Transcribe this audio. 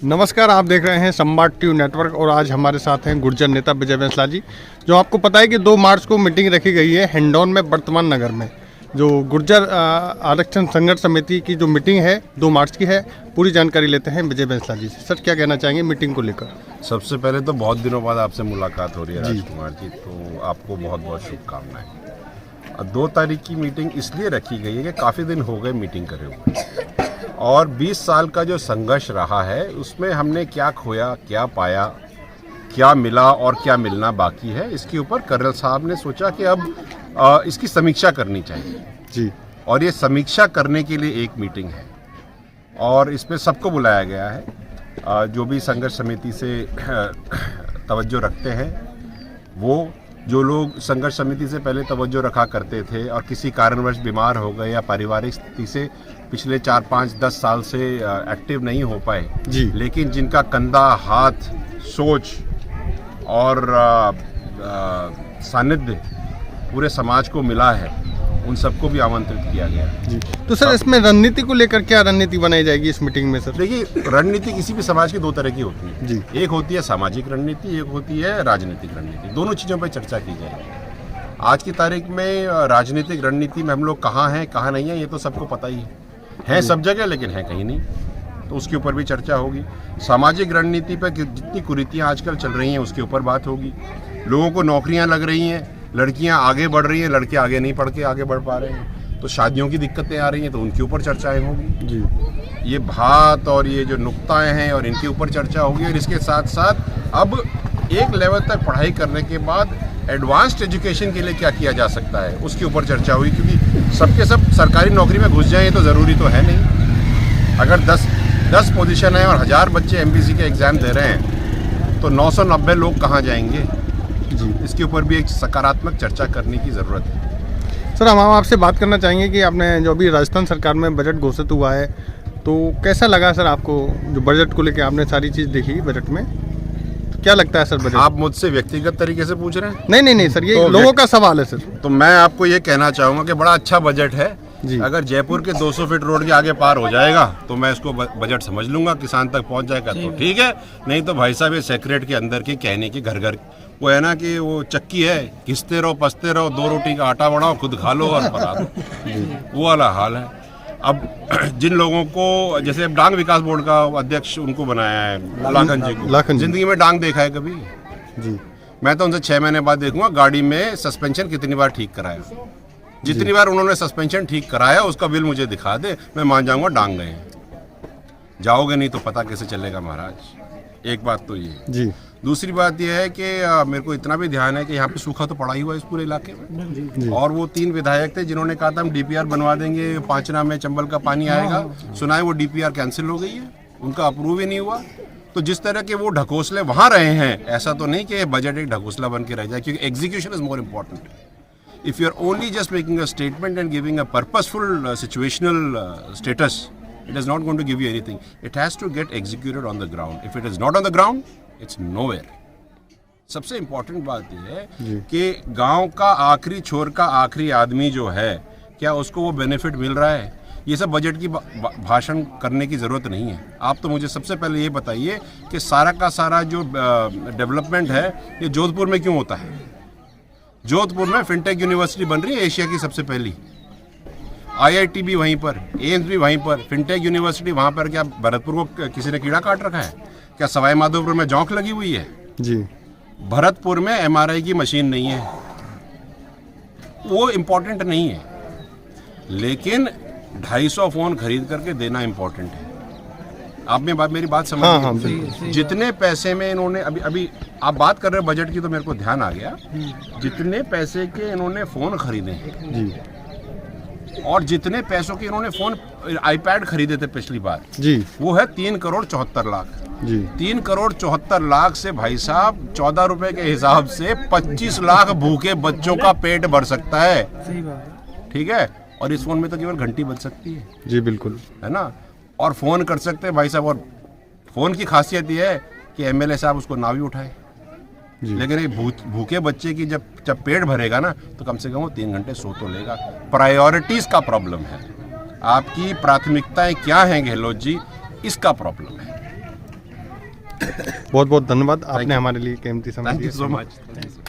नमस्कार, आप देख रहे हैं संवाद टीवी नेटवर्क और आज हमारे साथ हैं गुर्जर नेता विजय बैंसला जी। जो आपको पता है कि 2 मार्च को मीटिंग रखी गई है हिंडौन में वर्तमान नगर में। जो गुर्जर आरक्षण संघर्ष समिति की जो मीटिंग है 2 मार्च की है, पूरी जानकारी लेते हैं विजय बैंसला जी से। सर, क्या कहना चाहेंगे मीटिंग को लेकर? सबसे पहले तो बहुत दिनों बाद आपसे मुलाकात हो रही है राजकुमार जी, तो आपको बहुत बहुत शुभकामनाएं। 2 तारीख की मीटिंग इसलिए रखी गई है कि काफ़ी दिन हो गए मीटिंग करे हुए, और 20 साल का जो संघर्ष रहा है उसमें हमने क्या खोया, क्या पाया, क्या मिला और क्या मिलना बाकी है, इसके ऊपर कर्नल साहब ने सोचा कि अब इसकी समीक्षा करनी चाहिए जी। और ये समीक्षा करने के लिए एक मीटिंग है और इसमें सबको बुलाया गया है। जो भी संघर्ष समिति से तवज्जो रखते हैं, वो जो लोग संघर्ष समिति से पहले तवज्जो रखा करते थे और किसी कारणवश बीमार हो गए या पारिवारिक स्थिति से पिछले 4, 5, 10 साल से एक्टिव नहीं हो पाए जी, लेकिन जिनका कंधा, हाथ, सोच और सानिध्य पूरे समाज को मिला है, उन सबको भी आमंत्रित किया गया जी। तो सर, इसमें रणनीति को लेकर क्या रणनीति बनाई जाएगी इस मीटिंग में? सर देखिए, रणनीति किसी भी समाज की 2 तरह की होती है जी। एक होती है सामाजिक रणनीति, एक होती है राजनीतिक रणनीति। दोनों चीज़ों पर चर्चा की जाएगी। आज की तारीख में राजनीतिक रणनीति में हम लोग कहाँ हैं, कहाँ नहीं है, ये तो सबको पता ही है सब जगह, लेकिन है कहीं नहीं, तो उसके ऊपर भी चर्चा होगी। सामाजिक रणनीति पर जितनी कुरीतियाँ आजकल चल रही हैं उसके ऊपर बात होगी। लोगों को नौकरियाँ लग रही हैं, लड़कियां आगे बढ़ रही हैं, लड़के आगे नहीं पढ़ के आगे बढ़ पा रहे हैं, तो शादियों की दिक्कतें आ रही हैं, तो उनके ऊपर चर्चाएं होगी जी। ये भात और ये जो नुक्ताएं हैं और इनके ऊपर चर्चा होगी। और इसके साथ साथ अब एक लेवल तक पढ़ाई करने के बाद एडवांस्ड एजुकेशन के लिए क्या किया जा सकता है, उसके ऊपर चर्चा हुई, क्योंकि सबके सब सरकारी नौकरी में घुस जाएं तो ज़रूरी तो है नहीं। अगर 10 पोजीशन है और 1000 बच्चे MPC के एग्ज़ाम दे रहे हैं तो 990 लोग कहाँ जाएंगे जी। इसके ऊपर भी एक सकारात्मक चर्चा करने की ज़रूरत है। सर, हम आपसे बात करना चाहेंगे कि आपने जो अभी राजस्थान सरकार में बजट घोषित हुआ है, तो कैसा लगा सर आपको? जो बजट को लेकर आपने सारी चीज़ देखी बजट में, तो क्या लगता है सर बजट? आप मुझसे व्यक्तिगत तरीके से पूछ रहे हैं? नहीं सर, ये लोगों का सवाल है सर। तो मैं आपको ये कहना चाहूँगा कि बड़ा अच्छा बजट है जी। अगर जयपुर के 200 फीट रोड के आगे पार हो जाएगा तो मैं इसको बजट समझ लूंगा। किसान तक पहुंच जाएगा तो ठीक है, नहीं तो भाई साहब ये सेक्रेट के अंदर के कहने की घर घर वो है ना कि वो चक्की है, घिसते रहो, पसते रहो, 2 रोटी का आटा बनाओ, खुद खा लो और पका दो, वो वाला हाल है। अब जिन लोगों को, जैसे अब डांग विकास बोर्ड का अध्यक्ष उनको बनाया है लाखन जी को, जिंदगी में डांग देखा है कभी जी? मैं तो उनसे 6 महीने बाद देखूंगा गाड़ी में सस्पेंशन कितनी बार ठीक कराया। जितनी बार उन्होंने सस्पेंशन ठीक कराया उसका बिल मुझे दिखा दे, मैं मान जाऊंगा डांग गए हैं। जाओगे नहीं तो पता कैसे चलेगा महाराज। एक बात तो ये जी। दूसरी बात यह है कि मेरे को इतना भी ध्यान है कि यहाँ पे सूखा तो पड़ा ही हुआ है इस पूरे इलाके में जी। और वो 3 विधायक थे जिन्होंने कहा था हम DPR बनवा देंगे, 5 में चंबल का पानी आएगा, सुना है वो DPR कैंसिल हो गई है, उनका अप्रूव ही नहीं हुआ। तो जिस तरह के वो ढकोसले वहाँ रहे हैं, ऐसा तो नहीं कि बजट एक ढकोसला बन के रह जाए, क्योंकि execution is more important. If you are only just making a statement and giving a purposeful situational status, it is not going to give you anything. It has to get executed on the ground. If it is not on the ground, it's nowhere. सबसे important बात यह है कि गांव का आखिरी छोर का आखिरी आदमी जो है, क्या उसको वो बेनिफिट मिल रहा है? ये सब बजट की भाषण करने की ज़रूरत नहीं है। आप तो मुझे सबसे पहले ये बताइए कि सारा का सारा जो डेवलपमेंट है ये जोधपुर में क्यों होता है? जोधपुर में फिनटेक यूनिवर्सिटी बन रही है, एशिया की सबसे पहली। IIT भी वहीं पर, एम्स भी वहीं पर, फिनटेक यूनिवर्सिटी वहाँ पर। क्या भरतपुर को किसी ने कीड़ा काट रखा है? क्या सवाई माधोपुर में जौंक लगी हुई है जी? भरतपुर में MRI की मशीन नहीं है, वो इम्पोर्टेंट नहीं है, लेकिन 250 फ़ोन खरीद करके देना इम्पोर्टेंट है। आप मेरी बात समझ हाँ, जितने पैसे में इन्होंने अभी आप बात कर रहे हो बजट की, तो मेरे को ध्यान आ गया, जितने पैसे के इन्होंने फ़ोन खरीदे जी और जितने पैसों के इन्होंने फ़ोन iPad खरीदे थे पिछली बार जी, वो है 3 करोड़ 74 लाख जी। 3 करोड़ 74 लाख से भाई साहब 14 रुपए के हिसाब से 25 लाख भूखे बच्चों का पेट भर सकता है। ठीक है, और इस फोन में तो केवल घंटी बज सकती है जी, बिल्कुल, है ना, और फ़ोन कर सकते हैं भाई साहब। और फ़ोन की खासियत ये है कि MLA साहब उसको ना भी उठाए, लेकिन एक भूखे बच्चे की जब पेट भरेगा ना तो कम से कम वो 3 घंटे सो तो लेगा। प्रायोरिटीज़ का प्रॉब्लम है, आपकी प्राथमिकताएं क्या हैं गहलोत जी, इसका प्रॉब्लम है। बहुत बहुत धन्यवाद, आपने हमारे लिए कीमती समय थैंक दिया। You so much.